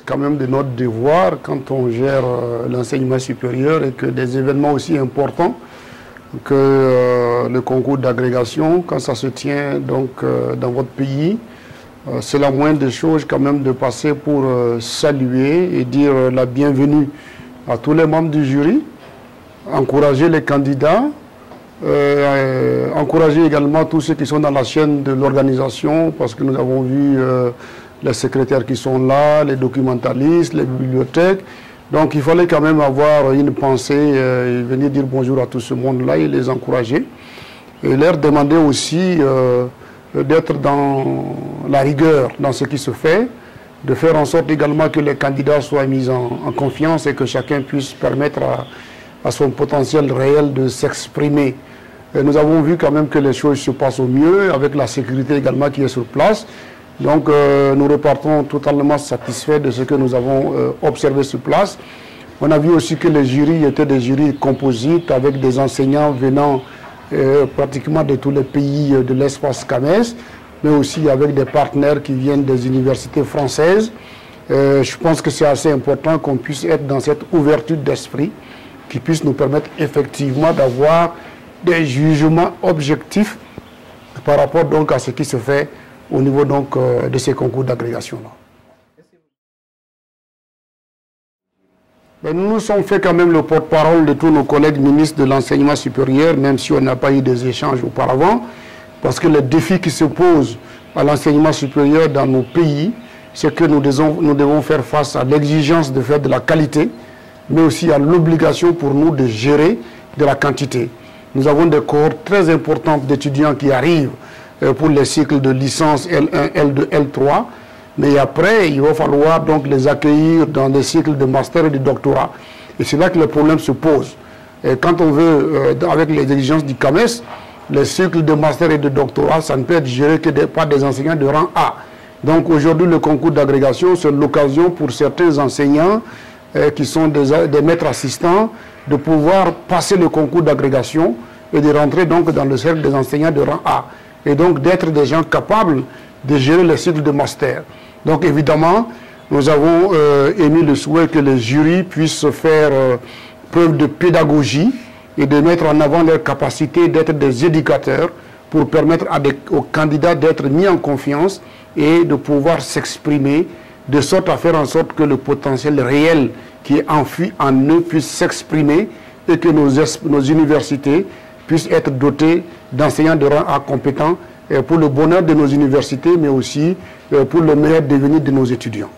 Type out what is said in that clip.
quand même de notre devoir quand on gère l'enseignement supérieur et que des événements aussi importants que le concours d'agrégation, quand ça se tient donc dans votre pays, c'est la moindre des choses quand même de passer pour saluer et dire la bienvenue à tous les membres du jury, encourager les candidats, encourager également tous ceux qui sont dans la chaîne de l'organisation, parce que nous avons vu les secrétaires qui sont là, les documentalistes, les bibliothèques. Donc il fallait quand même avoir une pensée et venir dire bonjour à tout ce monde-là et les encourager. Et leur demander aussi d'être dans la rigueur dans ce qui se fait, de faire en sorte également que les candidats soient mis en confiance et que chacun puisse permettre à son potentiel réel de s'exprimer. Nous avons vu quand même que les choses se passent au mieux, avec la sécurité également qui est sur place. Donc nous repartons totalement satisfaits de ce que nous avons observé sur place. On a vu aussi que les jurys étaient des jurys composites avec des enseignants venant pratiquement de tous les pays de l'espace CAMES, mais aussi avec des partenaires qui viennent des universités françaises. Je pense que c'est assez important qu'on puisse être dans cette ouverture d'esprit qui puisse nous permettre effectivement d'avoir des jugements objectifs par rapport donc à ce qui se fait au niveau donc de ces concours d'agrégation-là. Nous nous sommes fait quand même le porte-parole de tous nos collègues ministres de l'enseignement supérieur, même si on n'a pas eu des échanges auparavant, parce que les défis qui se posent à l'enseignement supérieur dans nos pays, c'est que nous devons faire face à l'exigence de faire de la qualité, mais aussi à l'obligation pour nous de gérer de la quantité. Nous avons des cohortes très importantes d'étudiants qui arrivent pour les cycles de licence L1, L2, L3, mais après, il va falloir donc les accueillir dans des cycles de master et de doctorat. Et c'est là que le problème se pose. Et quand on veut, avec les exigences du CAMES, les cycles de master et de doctorat, ça ne peut être géré que par des enseignants de rang A. Donc aujourd'hui, le concours d'agrégation, c'est l'occasion pour certains enseignants qui sont des maîtres assistants de pouvoir passer le concours d'agrégation et de rentrer donc dans le cercle des enseignants de rang A. Et donc d'être des gens capables de gérer les cycles de master. Donc évidemment, nous avons émis le souhait que les jurys puissent faire preuve de pédagogie et de mettre en avant leur capacité d'être des éducateurs pour permettre aux candidats d'être mis en confiance et de pouvoir s'exprimer de sorte à faire en sorte que le potentiel réel qui est enfui en eux puisse s'exprimer et que nos universités puissent être dotées d'enseignants de rang A compétents pour le bonheur de nos universités, mais aussi pour le meilleur devenir de nos étudiants.